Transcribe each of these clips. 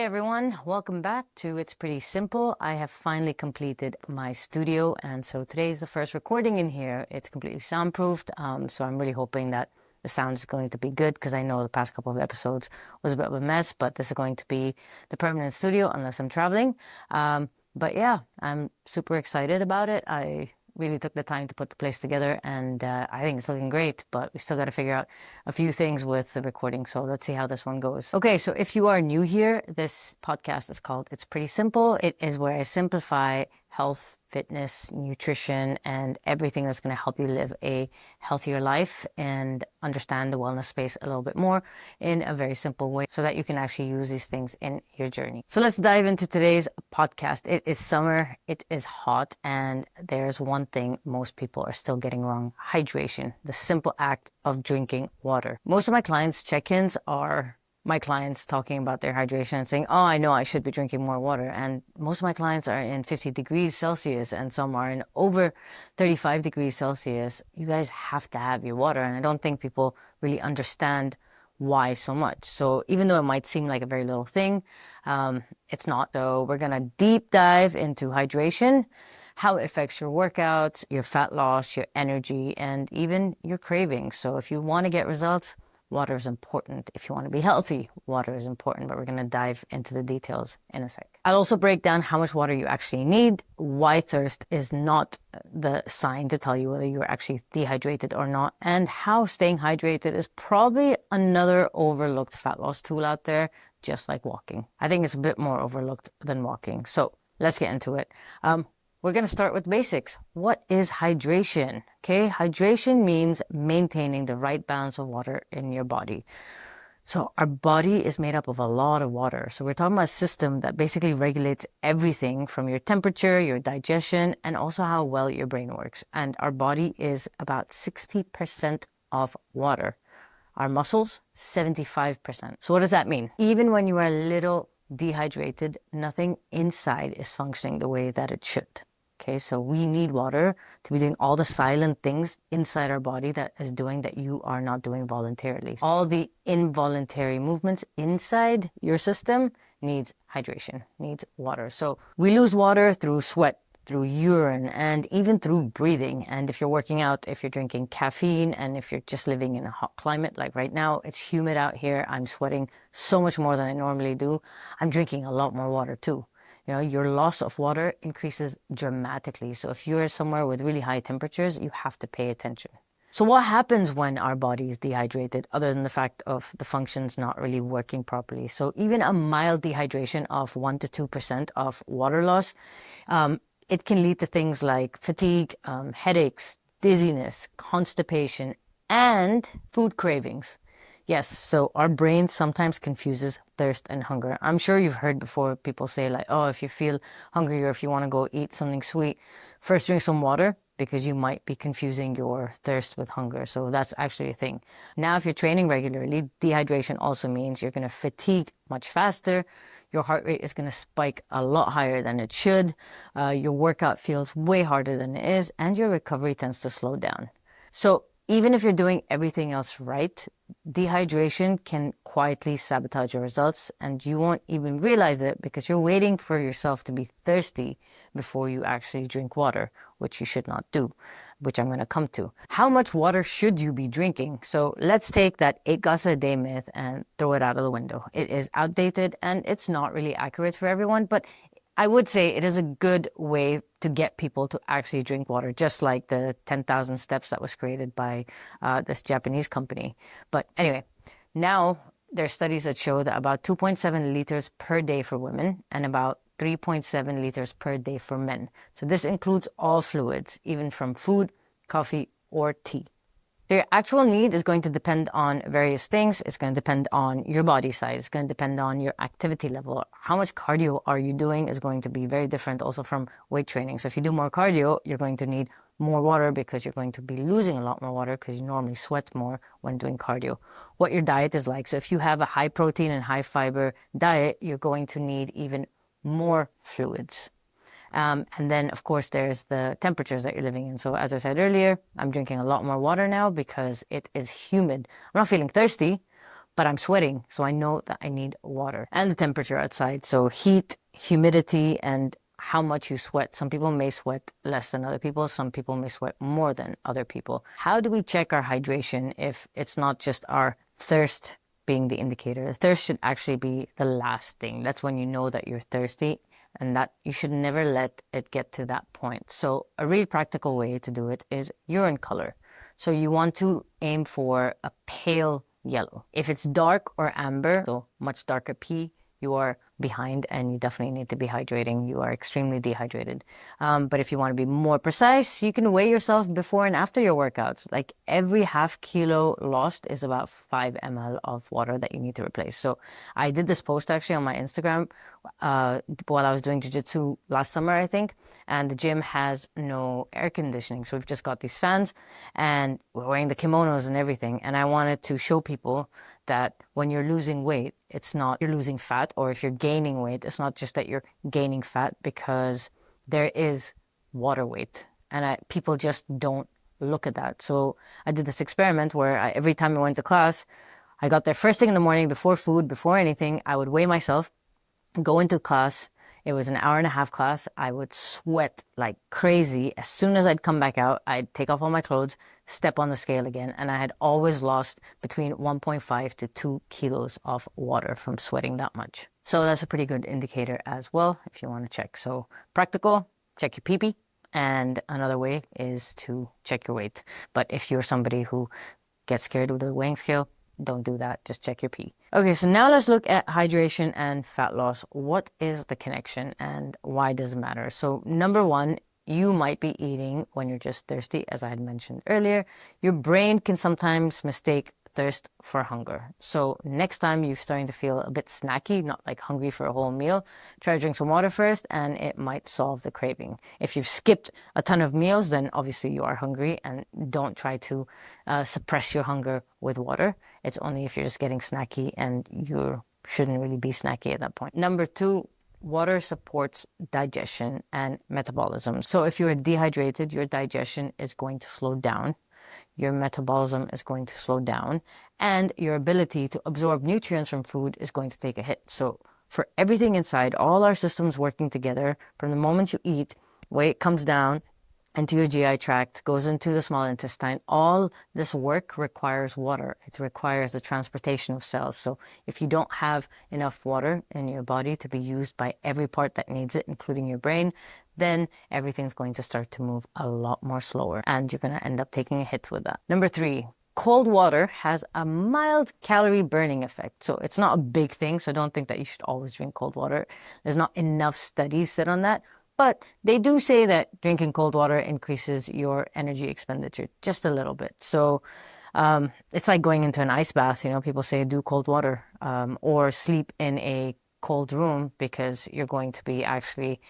everyone, welcome back to It's Pretty Simple. I have finally completed my studio, and so today is the first recording in here. It's completely soundproofed, so I'm really hoping that the sound is going to be good, because I know the past couple of episodes was a bit of a mess, but this is going to be the permanent studio unless I'm traveling. But yeah, I'm super excited about it. I really took the time to put the place together, and I think it's looking great, but we still got to figure out a few things with the recording. So let's see how this one goes. Okay, so if you are new here, this podcast is called It's Pretty Simple. It is where I simplify health, fitness, nutrition, and everything that's going to help you live a healthier life and understand the wellness space a little bit more in a very simple way so that you can actually use these things in your journey. So let's dive into today's podcast. It is summer, it is hot, and there's one thing most people are still getting wrong: hydration, the simple act of drinking water. Most of my clients' check-ins are my clients talking about their hydration and saying, oh, I know I should be drinking more water. And most of my clients are in 50 degrees Celsius and some are in over 35 degrees Celsius. You guys have to have your water. And I don't think people really understand why so much. So even though it might seem like a very little thing, it's not. So we're going to deep dive into hydration, how it affects your workouts, your fat loss, your energy, and even your cravings. So if you want to get results, water is important. If you want to be healthy, water is important, but we're going to dive into the details in a sec. I'll also break down how much water you actually need, why thirst is not the sign to tell you whether you're actually dehydrated or not, and how staying hydrated is probably another overlooked fat loss tool out there, just like walking. I think it's a bit more overlooked than walking. So let's get into it. We're going to start with basics. What is hydration? Okay, hydration means maintaining the right balance of water in your body. So our body is made up of a lot of water. So we're talking about a system that basically regulates everything from your temperature, your digestion, and also how well your brain works. And our body is about 60% of water. Our muscles, 75%. So what does that mean? Even when you are a little dehydrated, nothing inside is functioning the way that it should. Okay, so we need water to be doing all the silent things inside our body that is doing that you are not doing voluntarily. All the involuntary movements inside your system needs hydration, needs water. So we lose water through sweat, through urine, and even through breathing. And if you're working out, if you're drinking caffeine, and if you're just living in a hot climate, like right now, it's humid out here, I'm sweating so much more than I normally do, I'm drinking a lot more water too. You know, your loss of water increases dramatically. So if you're somewhere with really high temperatures, you have to pay attention. So what happens when our body is dehydrated, other than the fact of the functions not really working properly? So even a mild dehydration of 1 to 2% of water loss, it can lead to things like fatigue, headaches, dizziness, constipation, and food cravings. Yes, so our brain sometimes confuses thirst and hunger. I'm sure you've heard before people say like, oh, if you feel hungry or if you want to go eat something sweet, first drink some water, because you might be confusing your thirst with hunger. So that's actually a thing. Now, if you're training regularly, dehydration also means you're going to fatigue much faster. Your heart rate is going to spike a lot higher than it should. Your workout feels way harder than it is, and your recovery tends to slow down. So even if you're doing everything else right, dehydration can quietly sabotage your results, and you won't even realize it because you're waiting for yourself to be thirsty before you actually drink water, which you should not do, which I'm going to come to. How much water should you be drinking? So let's take that 8 glasses a day myth and throw it out of the window. It is outdated and it's not really accurate for everyone, but I would say it is a good way to get people to actually drink water, just like the 10,000 steps that was created by this Japanese company. But anyway, now there are studies that show that about 2.7 liters per day for women and about 3.7 liters per day for men. So this includes all fluids, even from food, coffee, or tea. Your actual need is going to depend on various things. It's going to depend on your body size. It's going to depend on your activity level. How much cardio are you doing is going to be very different also from weight training. So if you do more cardio, you're going to need more water because you're going to be losing a lot more water because you normally sweat more when doing cardio. What your diet is like. So if you have a high protein and high fiber diet, you're going to need even more fluids. And then, of course, there's the temperatures that you're living in. So as I said earlier, I'm drinking a lot more water now because it is humid. I'm not feeling thirsty, but I'm sweating, so I know that I need water. And the temperature outside, so heat, humidity, and how much you sweat. Some people may sweat less than other people. Some people may sweat more than other people. How do we check our hydration if it's not just our thirst being the indicator? Thirst should actually be the last thing. That's when you know that you're thirsty, and that you should never let it get to that point. So a really practical way to do it is urine color. So you want to aim for a pale yellow. If it's dark or amber, so much darker pee, you are behind and you definitely need to be hydrating. You are extremely dehydrated. But if you want to be more precise, you can weigh yourself before and after your workouts. Like every half kilo lost is about 5 ml of water that you need to replace. So I did this post actually on my Instagram while I was doing jiu-jitsu last summer, I think. And the gym has no air conditioning. So we've just got these fans and we're wearing the kimonos and everything. And I wanted to show people that when you're losing weight, it's not you're losing fat, or if you're gaining weight, it's not just that you're gaining fat, because there is water weight. And people just don't look at that. So I did this experiment where every time I went to class, I got there first thing in the morning before food, before anything, I would weigh myself, go into class. It was an hour and a half class. I would sweat like crazy. As soon as I'd come back out, I'd take off all my clothes, step on the scale again, and I had always lost between 1.5 to 2 kilos of water from sweating that much. So that's a pretty good indicator as well if you want to check. So practical, check your pee-pee. And another way is to check your weight. But if you're somebody who gets scared with the weighing scale, don't do that. Just check your pee. Okay, so now let's look at hydration and fat loss. What is the connection and why does it matter? So number one, you might be eating when you're just thirsty, as I had mentioned earlier. Your brain can sometimes mistake thirst for hunger. So next time you're starting to feel a bit snacky, not like hungry for a whole meal, try to drink some water first and it might solve the craving. If you've skipped a ton of meals, then obviously you are hungry, and don't try to suppress your hunger with water. It's only if you're just getting snacky, and you shouldn't really be snacky at that point. Number two, water supports digestion and metabolism. So if you're dehydrated, your digestion is going to slow down. Your metabolism is going to slow down, and your ability to absorb nutrients from food is going to take a hit. So for everything inside, all our systems working together, from the moment you eat, way it comes down into your GI tract, goes into the small intestine, all this work requires water. It requires the transportation of cells. So if you don't have enough water in your body to be used by every part that needs it, including your brain, then everything's going to start to move a lot more slower, and you're going to end up taking a hit with that. Number three, cold water has a mild calorie burning effect. So it's not a big thing, so don't think that you should always drink cold water. There's not enough studies said on that. But they do say that drinking cold water increases your energy expenditure just a little bit. So it's like going into an ice bath. You know, people say do cold water or sleep in a cold room, because you're going to be actually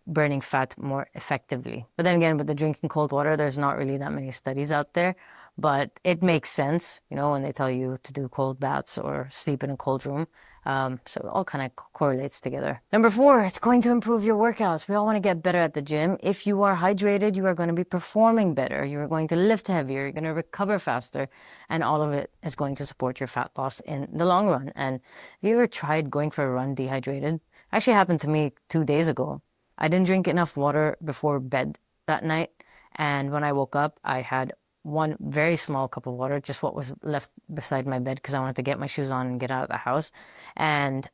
burning fat more effectively. But then again, with the drinking cold water, there's not really that many studies out there, but it makes sense, you know, when they tell you to do cold baths or sleep in a cold room. So it all kind of correlates together. Number four, it's going to improve your workouts. We all want to get better at the gym. If you are hydrated, you are going to be performing better. You are going to lift heavier. You're going to recover faster. And all of it is going to support your fat loss in the long run. And have you ever tried going for a run dehydrated? Actually happened to me 2 days ago. I didn't drink enough water before bed that night. And when I woke up, I had one very small cup of water, just what was left beside my bed, because I wanted to get my shoes on and get out of the house. And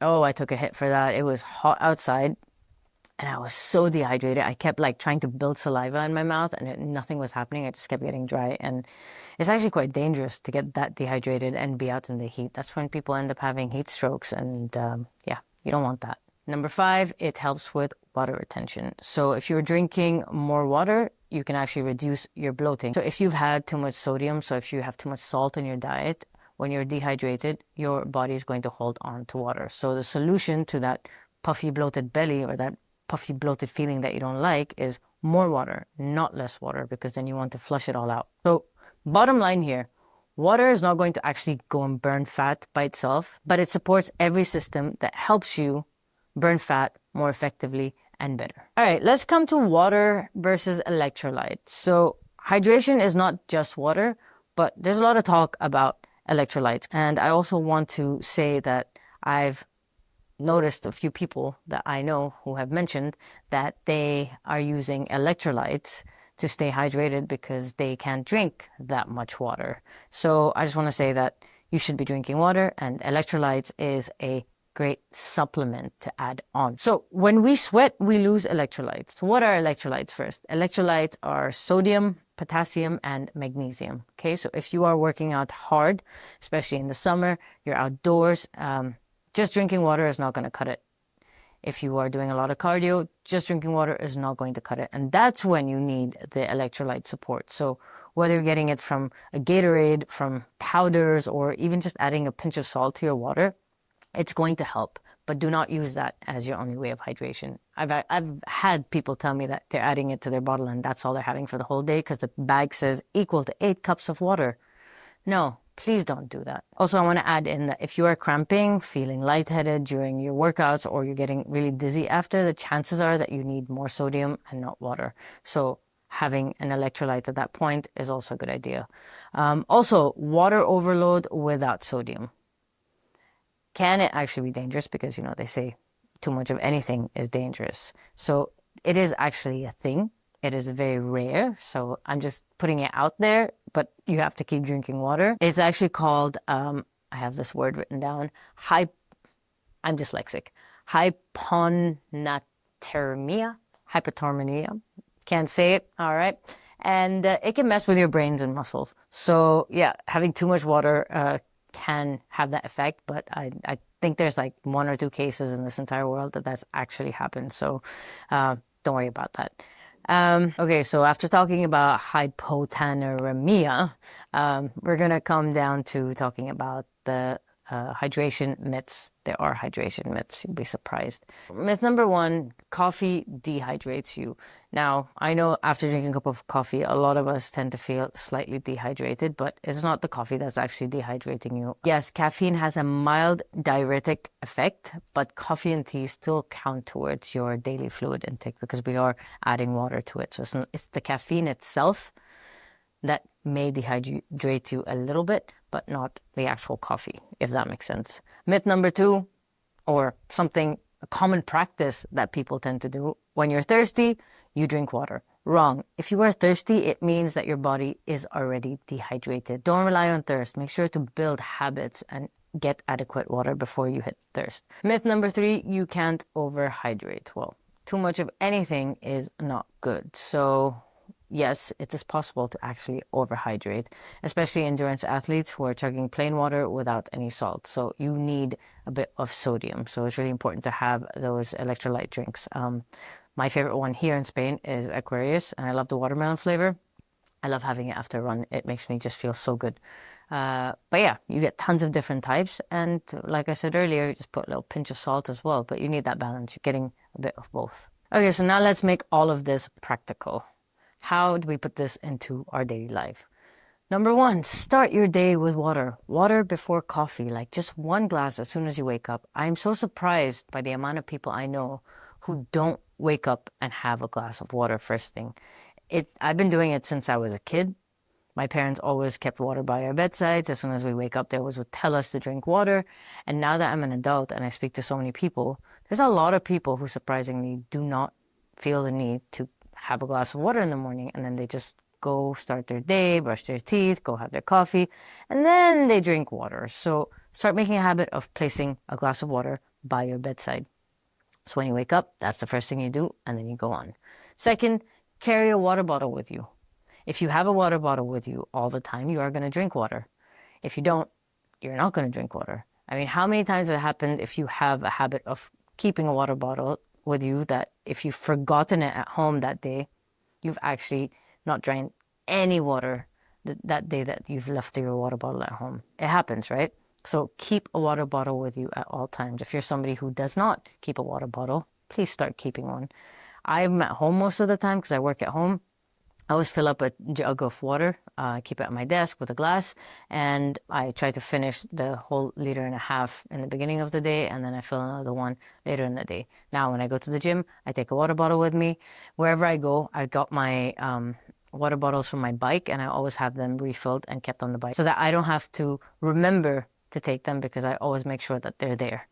oh, I took a hit for that. It was hot outside and I was so dehydrated. I kept like trying to build saliva in my mouth, and nothing was happening. I just kept getting dry. And it's actually quite dangerous to get that dehydrated and be out in the heat. That's when people end up having heat strokes. And yeah, you don't want that. Number five, it helps with water retention. So if you're drinking more water, you can actually reduce your bloating. So if you've had too much sodium, so if you have too much salt in your diet, when you're dehydrated, your body is going to hold on to water. So the solution to that puffy bloated belly, or that puffy bloated feeling that you don't like, is more water, not less water, because then you want to flush it all out. So bottom line here, water is not going to actually go and burn fat by itself, but it supports every system that helps you burn fat more effectively and better. All right, let's come to water versus electrolytes. So hydration is not just water, but there's a lot of talk about electrolytes. And I also want to say that I've noticed a few people that I know who have mentioned that they are using electrolytes to stay hydrated because they can't drink that much water. So I just want to say that you should be drinking water, and electrolytes is a great supplement to add on. So when we sweat, we lose electrolytes. What are electrolytes first? Electrolytes are sodium, potassium, and magnesium. Okay, so if you are working out hard, especially in the summer, you're outdoors, just drinking water is not going to cut it. If you are doing a lot of cardio, just drinking water is not going to cut it. And that's when you need the electrolyte support. So whether you're getting it from a Gatorade, from powders, or even just adding a pinch of salt to your water, it's going to help. But do not use that as your only way of hydration. I've had people tell me that they're adding it to their bottle and that's all they're having for the whole day because the bag says equal to 8 cups of water. No, please don't do that. Also, I want to add in that if you are cramping, feeling lightheaded during your workouts, or you're getting really dizzy after, the chances are that you need more sodium and not water. So having an electrolyte at that point is also a good idea. Also, water overload without sodium. Can it actually be dangerous? Because, they say too much of anything is dangerous. So it is actually a thing. It is very rare, so I'm just putting it out there, but you have to keep drinking water. It's actually called, I have this word written down, I'm dyslexic, hypotonia. Can't say it, all right? And it can mess with your brains and muscles. So yeah, having too much water can have that effect, but I think there's like 1 or 2 cases in this entire world that's actually happened, so don't worry about that. Okay, so after talking about hypotonemia, we're gonna come down to talking about the hydration myths. There are hydration myths, you'll be surprised. Myth number 1, coffee dehydrates you. Now, I know after drinking a cup of coffee, a lot of us tend to feel slightly dehydrated, but it's not the coffee that's actually dehydrating you. Yes, caffeine has a mild diuretic effect, but coffee and tea still count towards your daily fluid intake because we are adding water to it. So it's the caffeine itself that may dehydrate you a little bit, but not the actual coffee, if that makes sense. Myth number 2, or a common practice that people tend to do, when you're thirsty, you drink water. Wrong. If you are thirsty, it means that your body is already dehydrated. Don't rely on thirst. Make sure to build habits and get adequate water before you hit thirst. Myth number 3, you can't overhydrate. Well, too much of anything is not good. So yes, it is possible to actually overhydrate, especially endurance athletes who are chugging plain water without any salt. So you need a bit of sodium. So it's really important to have those electrolyte drinks. My favorite one here in Spain is Aquarius, and I love the watermelon flavor. I love having it after a run. It makes me just feel so good. But yeah, you get tons of different types. And like I said earlier, you just put a little pinch of salt as well. But you need that balance. You're getting a bit of both. Okay, so now let's make all of this practical. How do we put this into our daily life? Number 1, start your day with water. Water before coffee, like just 1 glass as soon as you wake up. I'm so surprised by the amount of people I know who don't wake up and have a glass of water first thing. I've been doing it since I was a kid. My parents always kept water by our bedsides. As soon as we wake up, they always would tell us to drink water. And now that I'm an adult and I speak to so many people, there's a lot of people who surprisingly do not feel the need to have a glass of water in the morning, and then they just go start their day, brush their teeth, go have their coffee, and then they drink water. So start making a habit of placing a glass of water by your bedside. So when you wake up, that's the first thing you do, and then you go on. Second, carry a water bottle with you. If you have a water bottle with you all the time, you are going to drink water. If you don't, you're not going to drink water. I mean, how many times has it happened if you have a habit of keeping a water bottle with you that if you've forgotten it at home that day, you've actually not drank any water that day that you've left your water bottle at home? It happens, right? So keep a water bottle with you at all times. If you're somebody who does not keep a water bottle, please start keeping one. I'm at home most of the time because I work at home. I always fill up a jug of water, keep it at my desk with a glass, and I try to finish the whole 1.5 liters in the beginning of the day, and then I fill another one later in the day. Now, when I go to the gym, I take a water bottle with me. Wherever I go, I got my water bottles from my bike, and I always have them refilled and kept on the bike so that I don't have to remember to take them because I always make sure that they're there.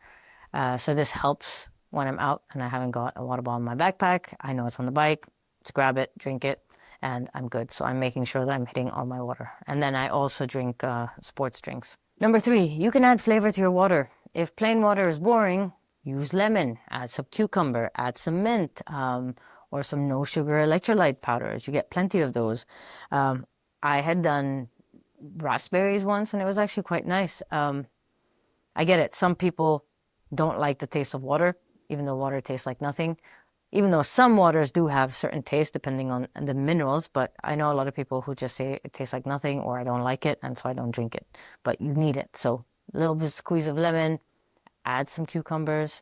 So this helps when I'm out and I haven't got a water bottle in my backpack. I know it's on the bike. Just grab it, drink it, and I'm good. So I'm making sure that I'm hitting all my water. And then I also drink sports drinks. Number 3, you can add flavor to your water. If plain water is boring, use lemon, add some cucumber, add some mint, or some no sugar electrolyte powders. You get plenty of those. I had done raspberries once and it was actually quite nice. I get it. Some people don't like the taste of water, even though water tastes like nothing. Even though some waters do have certain taste depending on the minerals, but I know a lot of people who just say it tastes like nothing or I don't like it and so I don't drink it. But you need it. So a little bit squeeze of lemon, add some cucumbers,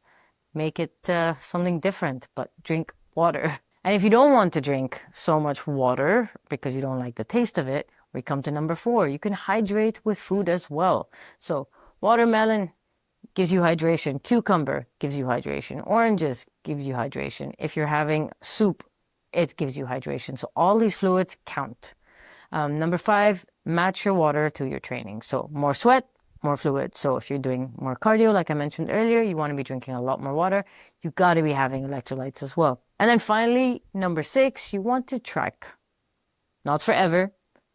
make it something different, but drink water. And if you don't want to drink so much water because you don't like the taste of it, we come to number 4. You can hydrate with food as well. So watermelon gives you hydration. Cucumber gives you hydration. Oranges gives you hydration. If you're having soup, it gives you hydration. So all these fluids count. Number 5, match your water to your training. So more sweat, more fluid. So if you're doing more cardio, like I mentioned earlier, you want to be drinking a lot more water. You got to be having electrolytes as well. And then finally, number 6, you want to track. Not forever.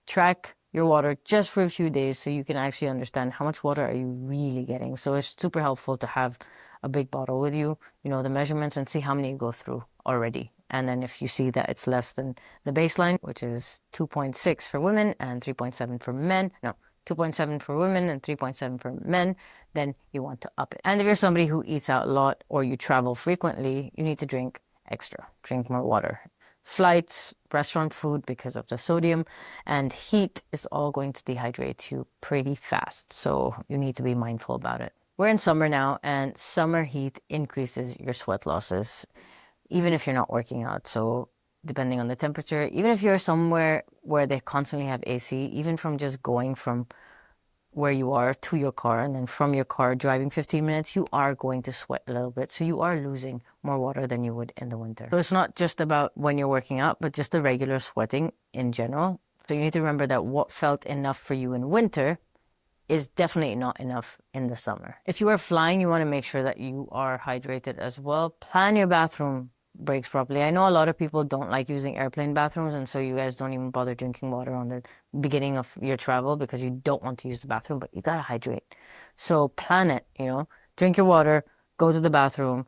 Track your water just for a few days so you can actually understand how much water are you really getting. So it's super helpful to have a big bottle with you, you know, the measurements and see how many you go through already. And then if you see that it's less than the baseline, which is 2.6 for women and 3.7 for men, no, 2.7 for women and 3.7 for men, then you want to up it. And if you're somebody who eats out a lot or you travel frequently, you need to drink extra, drink more water. Flights, restaurant food because of the sodium, and heat is all going to dehydrate you pretty fast. So you need to be mindful about it. We're in summer now, and summer heat increases your sweat losses, even if you're not working out. So depending on the temperature, even if you're somewhere where they constantly have AC, even from just going from where you are to your car and then from your car driving 15 minutes, you are going to sweat a little bit. So you are losing more water than you would in the winter. So it's not just about when you're working out, but just the regular sweating in general. So you need to remember that what felt enough for you in winter is definitely not enough in the summer. If you are flying, you want to make sure that you are hydrated as well. Plan your bathroom breaks properly. I know a lot of people don't like using airplane bathrooms, and so you guys don't even bother drinking water on the beginning of your travel because you don't want to use the bathroom, but you gotta hydrate. So plan it, you know, drink your water, go to the bathroom,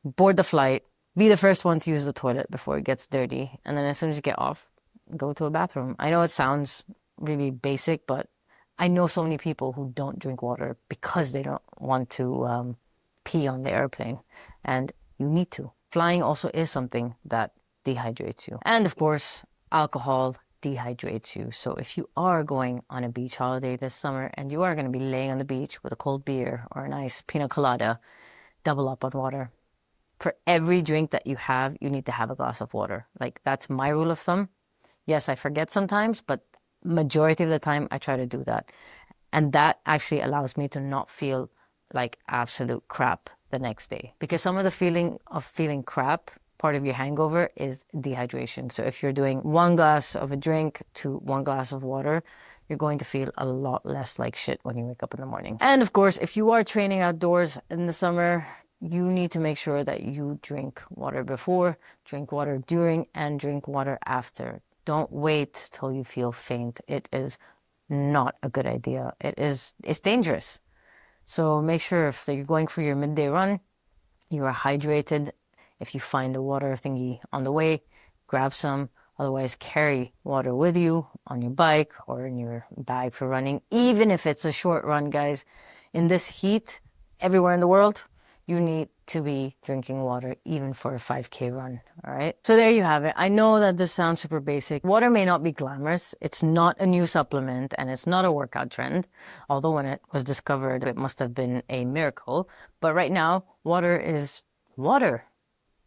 board the flight, be the first one to use the toilet before it gets dirty, and then as soon as you get off, go to a bathroom. I know it sounds really basic, but I know so many people who don't drink water because they don't want to pee on the airplane, and you need to. Flying also is something that dehydrates you. And of course, alcohol dehydrates you. So if you are going on a beach holiday this summer and you are going to be laying on the beach with a cold beer or a nice pina colada, double up on water. For every drink that you have, you need to have a glass of water. Like, that's my rule of thumb. Yes, I forget sometimes, but majority of the time I try to do that. And that actually allows me to not feel like absolute crap the next day. Because some of the feeling of feeling crap, part of your hangover, is dehydration. So if you're doing 1 glass of a drink to 1 glass of water, you're going to feel a lot less like shit when you wake up in the morning. And of course, if you are training outdoors in the summer, you need to make sure that you drink water before, drink water during, and drink water after. Don't wait till you feel faint. It is not a good idea. It's dangerous. So make sure if you're going for your midday run, you are hydrated. If you find a water thingy on the way, grab some. Otherwise, carry water with you on your bike or in your bag for running. Even if it's a short run, guys, in this heat everywhere in the world, you need to be drinking water even for a 5K run, all right? So there you have it. I know that this sounds super basic. Water may not be glamorous. It's not a new supplement and it's not a workout trend. Although when it was discovered, it must have been a miracle. But right now, water is water,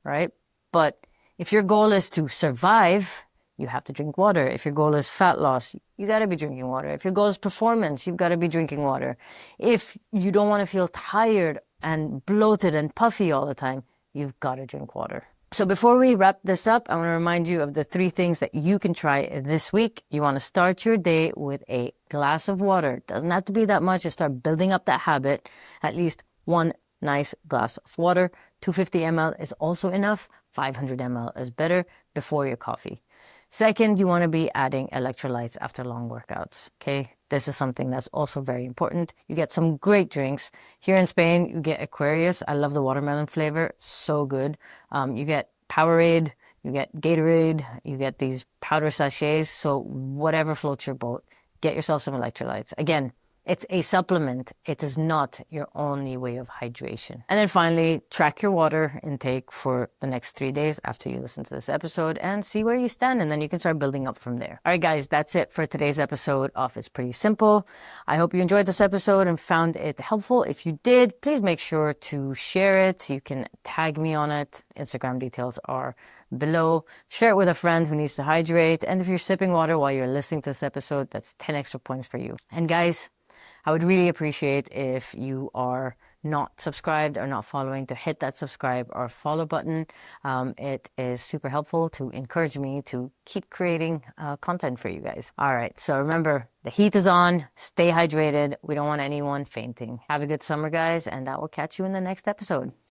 right? But if your goal is to survive, you have to drink water. If your goal is fat loss, you got to be drinking water. If your goal is performance, you've got to be drinking water. If you don't want to feel tired and bloated and puffy all the time, you've got to drink water. So before we wrap this up, I want to remind you of the 3 things that you can try this week. You want to start your day with a glass of water. It doesn't have to be that much. Just start building up that habit. At least one nice glass of water. 250 ml is also enough. 500 ml is better before your coffee. Second, you want to be adding electrolytes after long workouts. Okay, this is something that's also very important. You get some great drinks. Here in Spain, you get Aquarius. I love the watermelon flavor. So good. You get Powerade, you get Gatorade, you get these powder sachets. So whatever floats your boat, get yourself some electrolytes. Again, it's a supplement. It is not your only way of hydration. And then finally, track your water intake for the next 3 days after you listen to this episode and see where you stand. And then you can start building up from there. All right, guys, that's it for today's episode of It's Pretty Simple. I hope you enjoyed this episode and found it helpful. If you did, please make sure to share it. You can tag me on it. Instagram details are below. Share it with a friend who needs to hydrate. And if you're sipping water while you're listening to this episode, that's 10 extra points for you. And guys, I would really appreciate if you are not subscribed or not following to hit that subscribe or follow button. It is super helpful to encourage me to keep creating content for you guys. All right, so remember, the heat is on. Stay hydrated. We don't want anyone fainting. Have a good summer, guys, and I will catch you in the next episode.